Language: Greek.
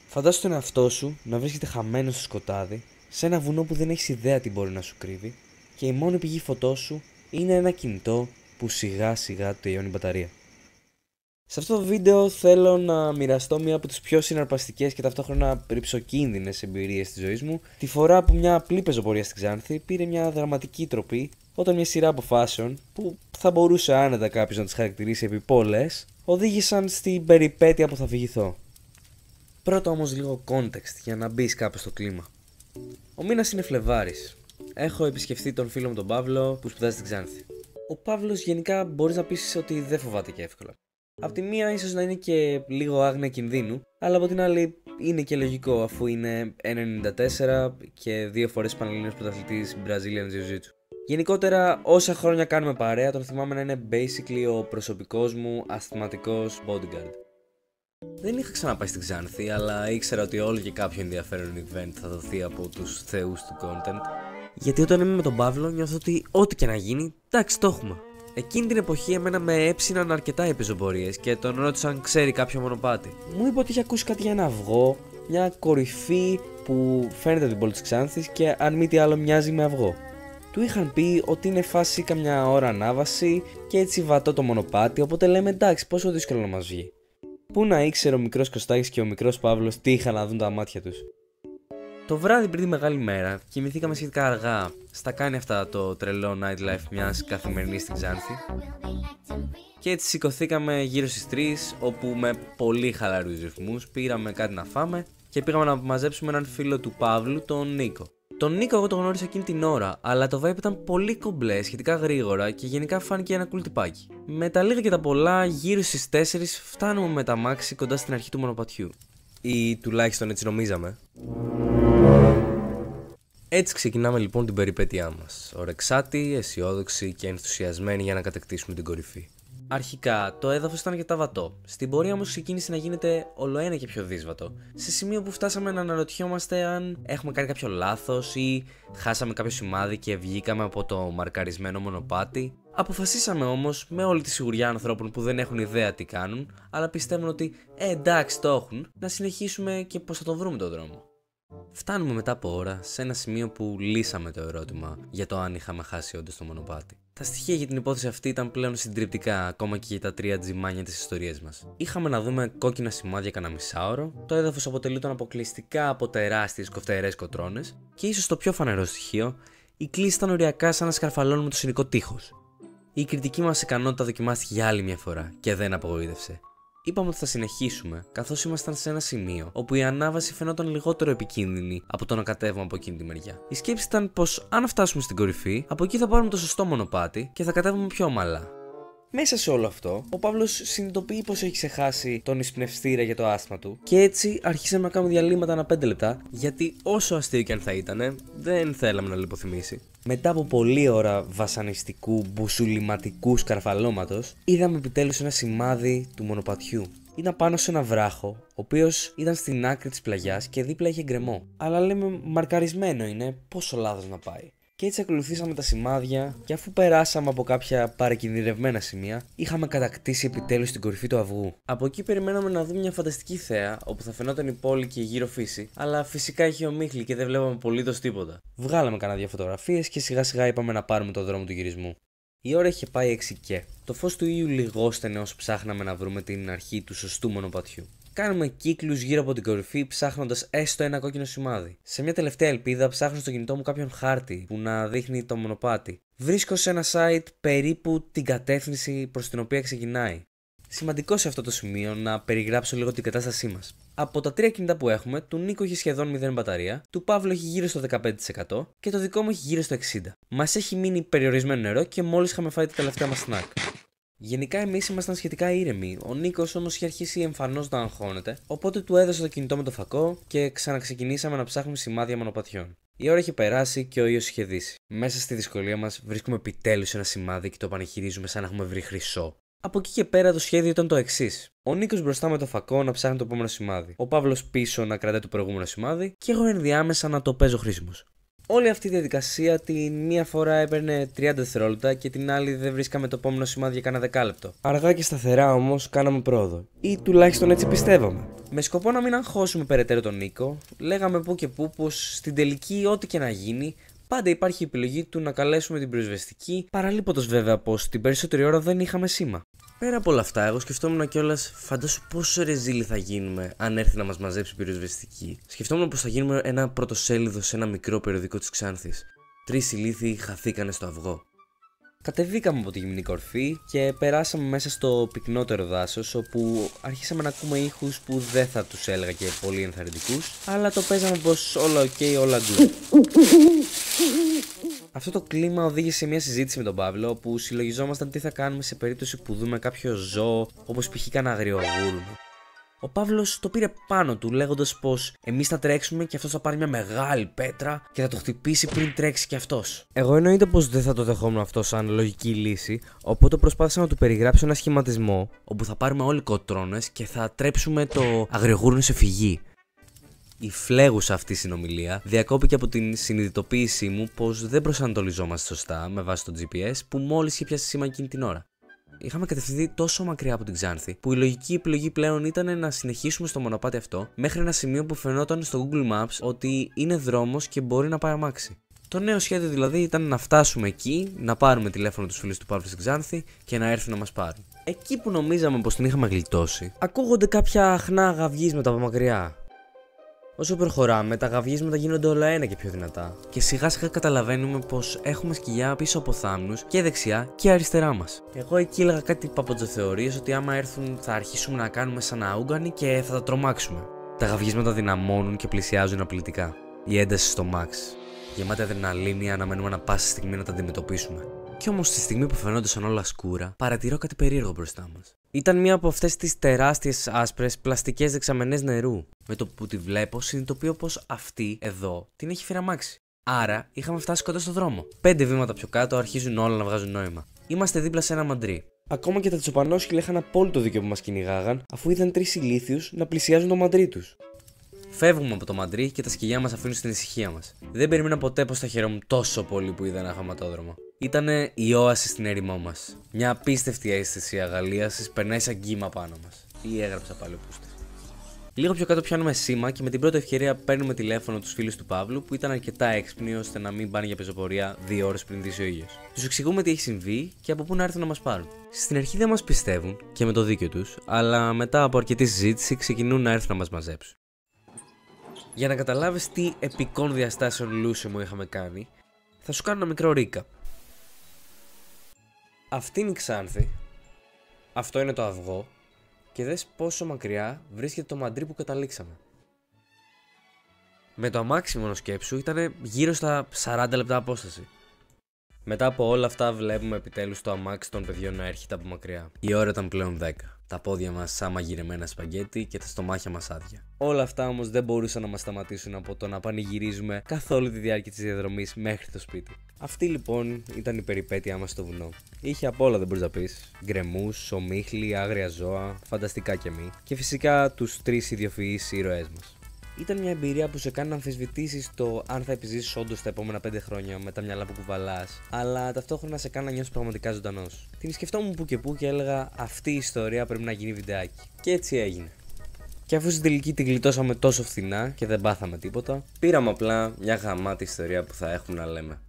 Φαντάσου τον εαυτό σου να βρίσκεται χαμένο στο σκοτάδι, σε ένα βουνό που δεν έχεις ιδέα τι μπορεί να σου κρύβει, και η μόνη πηγή φωτός σου είναι ένα κινητό που σιγά σιγά τελειώνει η μπαταρία. Σε αυτό το βίντεο θέλω να μοιραστώ μία από τις πιο συναρπαστικές και ταυτόχρονα ρυψοκίνδυνες εμπειρίες της ζωής μου, τη φορά που μια απλή πεζοπορία στην Ξάνθη πήρε μια δραματική τροπή όταν μια σειρά αποφάσεων, που θα μπορούσε άνετα κάποιος να τις χαρακτηρίσει επιπόλες, οδήγησαν στην περιπέτεια που θα αφηγηθώ. Πρώτα όμως λίγο context για να μπεις κάπως στο κλίμα. Ο μήνας είναι Φλεβάρης. Έχω επισκεφθεί τον φίλο μου τον Παύλο που σπουδάζει στην Ξάνθη. Ο Παύλος γενικά μπορείς να πεις ότι δεν φοβάται και εύκολα. Απ' τη μία ίσως να είναι και λίγο άγνοια κινδύνου, αλλά από την άλλη είναι και λογικό αφού είναι 1,94 και 2 φορές πανελλήνιος πρωταθλητής Brazilian Jiu-Jitsu. Γενικότερα, όσα χρόνια κάνουμε παρέα, τον θυμάμαι να είναι basically ο προσωπικός μου ασθηματικός bodyguard. Δεν είχα ξαναπάει στην Ξάνθη, αλλά ήξερα ότι όλο και κάποιο ενδιαφέρον event θα δοθεί από τους θεούς του content. Γιατί όταν είμαι με τον Παύλο, νιώθω ότι ό,τι και να γίνει, εντάξει, το έχουμε. Εκείνη την εποχή εμένα με έψιναν αρκετά οι πεζοπορίες και τον ρώτησα αν ξέρει κάποιο μονοπάτι. Μου είπε ότι είχε ακούσει κάτι για ένα αυγό, μια κορυφή που φαίνεται από την πόλη της Ξάνθης και αν μη τι άλλο μοιάζει με αυγό. Του είχαν πει ότι είναι φάση καμιά ώρα ανάβαση και έτσι βατώ το μονοπάτι, οπότε λέμε εντάξει, πόσο δύσκολο να μας βγει. Πού να ήξερε ο μικρός Κωστάκης και ο μικρός Παύλος τι είχαν να δουν τα μάτια τους. Το βράδυ πριν τη μεγάλη μέρα κοιμηθήκαμε σχετικά αργά. Στα κάνει αυτά το τρελό nightlife μιας καθημερινής στην Ξάνθη. Και έτσι σηκωθήκαμε γύρω στις 3, όπου με πολύ χαλαρούς ρυθμούς πήραμε κάτι να φάμε και πήγαμε να μαζέψουμε έναν φίλο του Παύλου, τον Νίκο. Τον Νίκο εγώ τον γνώρισα εκείνη την ώρα, αλλά το vibe ήταν πολύ κομπλέ, σχετικά γρήγορα και γενικά φάνηκε ένα cool τυπάκι. Με τα λίγα και τα πολλά, γύρω στις 4 φτάνουμε με τα μάξι κοντά στην αρχή του μονοπατιού. Ή τουλάχιστον έτσι νομίζαμε. Έτσι ξεκινάμε λοιπόν την περιπέτειά μας. Ορεξάτοι, αισιόδοξοι και ενθουσιασμένοι για να κατακτήσουμε την κορυφή. Αρχικά το έδαφος ήταν αρκετά βατό. Στην πορεία όμως ξεκίνησε να γίνεται ολοένα και πιο δύσβατο. Σε σημείο που φτάσαμε να αναρωτιόμαστε αν έχουμε κάνει κάποιο λάθος ή χάσαμε κάποιο σημάδι και βγήκαμε από το μαρκαρισμένο μονοπάτι. Αποφασίσαμε όμως, με όλη τη σιγουριά ανθρώπων που δεν έχουν ιδέα τι κάνουν, αλλά πιστεύουν ότι εντάξει το έχουν, να συνεχίσουμε και πως θα τον βρούμε τον δρόμο. Φτάνουμε μετά από ώρα σε ένα σημείο που λύσαμε το ερώτημα για το αν είχαμε χάσει όντως το μονοπάτι. Τα στοιχεία για την υπόθεση αυτή ήταν πλέον συντριπτικά, ακόμα και για τα 3 τζιμάνια της ιστορίας μας. Είχαμε να δούμε κόκκινα σημάδια κανένα μισάωρο, το έδαφος αποτελούνταν αποκλειστικά από τεράστιες κοφτερές κοτρώνες και ίσως το πιο φανερό στοιχείο, η κλίση ήταν οριακά σαν να σκαρφαλώνουμε το συνικό τείχος. Η κριτική μας ικανότητα δοκιμάστηκε για άλλη μια φορά και δεν απογοήτευσε. Είπαμε ότι θα συνεχίσουμε, καθώς ήμασταν σε ένα σημείο όπου η ανάβαση φαινόταν λιγότερο επικίνδυνη από το να κατέβουμε από εκείνη τη μεριά. Η σκέψη ήταν πως αν φτάσουμε στην κορυφή, από εκεί θα πάρουμε το σωστό μονοπάτι και θα κατέβουμε πιο ομαλά. Μέσα σε όλο αυτό, ο Παύλος συνειδητοποιεί πως έχει ξεχάσει τον εισπνευστήρα για το άσθμα του και έτσι αρχίσαμε να κάνουμε διαλύματα ανά 5 λεπτά, γιατί όσο αστείο και αν θα ήταν, δεν θέλαμε να λιποθυμήσει. Μετά από πολλή ώρα βασανιστικού μπουσουληματικού σκαρφαλώματος, είδαμε επιτέλους ένα σημάδι του μονοπατιού. Ήταν πάνω σε ένα βράχο, ο οποίος ήταν στην άκρη της πλαγιάς και δίπλα είχε γκρεμό. Αλλά λέμε μαρκαρισμένο είναι, πόσο λάθος να πάει. Και έτσι ακολουθήσαμε τα σημάδια και αφού περάσαμε από κάποια παρακινδυνευμένα σημεία, είχαμε κατακτήσει επιτέλους την κορυφή του αυγού. Από εκεί περιμέναμε να δούμε μια φανταστική θέα, όπου θα φαινόταν η πόλη και η γύρω φύση, αλλά φυσικά είχε ομίχλη και δεν βλέπαμε απολύτως τίποτα. Βγάλαμε κανένα 2 φωτογραφίες και σιγά σιγά είπαμε να πάρουμε τον δρόμο του γυρισμού. Η ώρα είχε πάει 6 και. Το φως του ήλιου λιγόστενε όσο ψάχναμε να βρούμε την αρχή του σωστού μονοπατιού. Κάνουμε κύκλους γύρω από την κορυφή ψάχνοντας έστω ένα κόκκινο σημάδι. Σε μια τελευταία ελπίδα ψάχνω στο κινητό μου κάποιον χάρτη που να δείχνει το μονοπάτι. Βρίσκω σε ένα site περίπου την κατεύθυνση προς την οποία ξεκινάει. Σημαντικό σε αυτό το σημείο να περιγράψω λίγο την κατάστασή μας. Από τα 3 κινητά που έχουμε, του Νίκο έχει σχεδόν 0 μπαταρία, του Παύλου έχει γύρω στο 15% και το δικό μου έχει γύρω στο 60%. Μας έχει μείνει περιορισμένο νερό και μόλις είχαμε φάει τα τελευταία μας snack. Γενικά εμείς ήμασταν σχετικά ήρεμοι, ο Νίκος όμως είχε αρχίσει εμφανώς να αγχώνεται, οπότε του έδωσε το κινητό με το φακό και ξαναξεκινήσαμε να ψάχνουμε σημάδια μονοπατιών. Η ώρα είχε περάσει και ο ήλιος είχε δύσει. Μέσα στη δυσκολία μας βρίσκουμε επιτέλους ένα σημάδι και το πανηγυρίζουμε σαν να έχουμε βρει χρυσό. Από εκεί και πέρα το σχέδιο ήταν το εξής. Ο Νίκος μπροστά με το φακό να ψάχνει το επόμενο σημάδι. Ο Παύλος πίσω να κρατάει το προηγούμενο σημάδι και εγώ ενδιάμεσα να το παίζω χρήσιμος. Όλη αυτή η διαδικασία την μία φορά έπαιρνε 30 δευτερόλεπτα και την άλλη δεν βρίσκαμε το επόμενο σημάδι για κάνα δεκάλεπτο. Αργά και σταθερά όμως κάναμε πρόοδο. Ή τουλάχιστον έτσι πιστεύαμε. Με σκοπό να μην αγχώσουμε περαιτέρω τον Νίκο, λέγαμε που και που πως στην τελική, ό,τι και να γίνει, πάντα υπάρχει η επιλογή του να καλέσουμε την πυροσβεστική, παραλείποντας βέβαια πως την περισσότερη ώρα δεν είχαμε σήμα. Πέρα από όλα αυτά, εγώ σκεφτόμουν κιόλας, φαντάσου πόσο ρεζίλοι θα γίνουμε αν έρθει να μας μαζέψει η πυροσβεστική. Σκεφτόμουν πως θα γίνουμε ένα πρωτοσέλιδο σε ένα μικρό περιοδικό της Ξάνθης. 3 ηλίθιοι χαθήκανε στο αυγό. Κατεβήκαμε από τη γυμνή κορφή και περάσαμε μέσα στο πυκνότερο δάσος, όπου αρχίσαμε να ακούμε ήχους που δεν θα τους έλεγα και πολύ ενθαρρυντικούς, αλλά το παίζαμε πως όλα ok, όλα good. Αυτό το κλίμα οδήγησε σε μια συζήτηση με τον Παύλο, όπου συλλογιζόμασταν τι θα κάνουμε σε περίπτωση που δούμε κάποιο ζώο, όπως π.χ. κανένα αγριογούρνο. Ο Παύλος το πήρε πάνω του, λέγοντας πως εμείς θα τρέξουμε και αυτός θα πάρει μια μεγάλη πέτρα και θα το χτυπήσει πριν τρέξει κι αυτός. Εγώ εννοείται πως δεν θα το δεχόμουν αυτό σαν λογική λύση, οπότε προσπάθησα να του περιγράψω ένα σχηματισμό όπου θα πάρουμε όλοι κοτρώνες και θα τρέψουμε το αγριογούρνο σε φυγή. Η φλέγουσα αυτή συνομιλία διακόπηκε από την συνειδητοποίησή μου πως δεν προσανατολιζόμαστε σωστά με βάση το GPS που μόλις είχε πιάσει σήμα εκείνη την ώρα. Είχαμε κατευθυνθεί τόσο μακριά από την Ξάνθη που η λογική επιλογή πλέον ήταν να συνεχίσουμε στο μονοπάτι αυτό μέχρι ένα σημείο που φαινόταν στο Google Maps ότι είναι δρόμος και μπορεί να πάει αμάξι. Το νέο σχέδιο δηλαδή ήταν να φτάσουμε εκεί, να πάρουμε τηλέφωνο τους φίλους του Παύλου στην Ξάνθη και να έρθουν να μας πάρουν. Εκεί που νομίζαμε πως την είχαμε γλιτώσει, ακούγονται κάποια αχνά γαυγίσματα από μακριά. Όσο προχωράμε, τα γαυγίσματα γίνονται όλο ένα και πιο δυνατά, και σιγά σιγά καταλαβαίνουμε πως έχουμε σκυλιά πίσω από θάμνους και δεξιά και αριστερά μας. Εγώ εκεί έλεγα κάτι παποτζοθεωρίες ότι άμα έρθουν θα αρχίσουμε να κάνουμε σαν αούγκανοι και θα τα τρομάξουμε. Τα γαυγίσματα δυναμώνουν και πλησιάζουν απειλητικά. Η ένταση στο max. Γεμάτη αδρεναλίνη, αναμένουμε ανα πάσα στιγμή να τα αντιμετωπίσουμε. Κι όμως τη στιγμή που φαινόντουσαν όλα σκούρα, παρατηρώ κάτι περίεργο μπροστά μας. Ήταν μία από αυτές τις τεράστιες άσπρες πλαστικές δεξαμενές νερού. Με το που τη βλέπω, συνειδητοποιώ πως αυτή εδώ την έχει φέρει αμάξι. Άρα είχαμε φτάσει κοντά στο δρόμο. 5 βήματα πιο κάτω αρχίζουν όλα να βγάζουν νόημα. Είμαστε δίπλα σε ένα μαντρί. Ακόμα και τα τσοπανόσκυλα είχαν απόλυτο δίκιο που μας κυνηγάγαν, αφού είδαν 3 ηλίθιους να πλησιάζουν το μαντρί τους. Φεύγουμε από το μαντρί και τα σκυλιά μας αφήνουν στην ησυχία μας. Δεν περίμενα ποτέ πως θα χαιρόμουν τόσο πολύ που είδα ένα χαματόδρομο. Ήτανε η όαση στην έρημό μας. Μια απίστευτη αίσθηση αγαλίασης περνάει σαν κύμα πάνω μας. Ή έγραψα πάλι ο Πούστης. Λίγο πιο κάτω πιάνουμε σήμα και με την πρώτη ευκαιρία παίρνουμε τηλέφωνο τους φίλους του Παύλου που ήταν αρκετά έξυπνοι ώστε να μην πάνε για πεζοπορία 2 ώρες πριν δύσει ο ήλιος. Τους εξηγούμε τι έχει συμβεί και από πού να έρθουν να μας πάρουν. Στην αρχή δεν μας πιστεύουν και με το δίκιο τους, αλλά μετά από αρκετή συζήτηση ξεκινούν να έρθουν να μας μαζέψουν. Για να καταλάβεις τι επικών διαστάσεων λούσιμο είχαμε κάνει, θα σου κάνω ένα μικρό recap. Αυτή είναι η Ξάνθη, αυτό είναι το αυγό και δες πόσο μακριά βρίσκεται το μαντρί που καταλήξαμε. Με το αμάξι μόνο σκέψου ήταν γύρω στα 40 λεπτά απόσταση. Μετά από όλα αυτά βλέπουμε επιτέλους το αμάξι των παιδιών να έρχεται από μακριά. Η ώρα ήταν πλέον 10. Τα πόδια μας σαν μαγειρεμένα σπαγκέτι και τα στομάχια μας άδεια. Όλα αυτά όμως δεν μπορούσαν να μας σταματήσουν από το να πανηγυρίζουμε καθ' όλη τη διάρκεια της διαδρομής μέχρι το σπίτι. Αυτή λοιπόν ήταν η περιπέτειά μας στο βουνό. Είχε απ' όλα, δεν μπορείς να πεις. Γκρεμούς, ομίχλοι, άγρια ζώα, φανταστικά και μη. Και φυσικά τους 3 ιδιοφυείς ήρωές μας. Ήταν μια εμπειρία που σε κάνει να αμφισβητήσεις το αν θα επιζήσεις όντως τα επόμενα 5 χρόνια με τα μυαλά που κουβαλάς, αλλά ταυτόχρονα σε κάνει να νιώσεις πραγματικά ζωντανός. Την σκεφτόμουν που και έλεγα αυτή η ιστορία πρέπει να γίνει βιντεάκι. Και έτσι έγινε. Και αφού στην τελική την γλιτώσαμε τόσο φθηνά και δεν πάθαμε τίποτα, πήραμε απλά μια γαμάτη ιστορία που θα έχουμε να λέμε.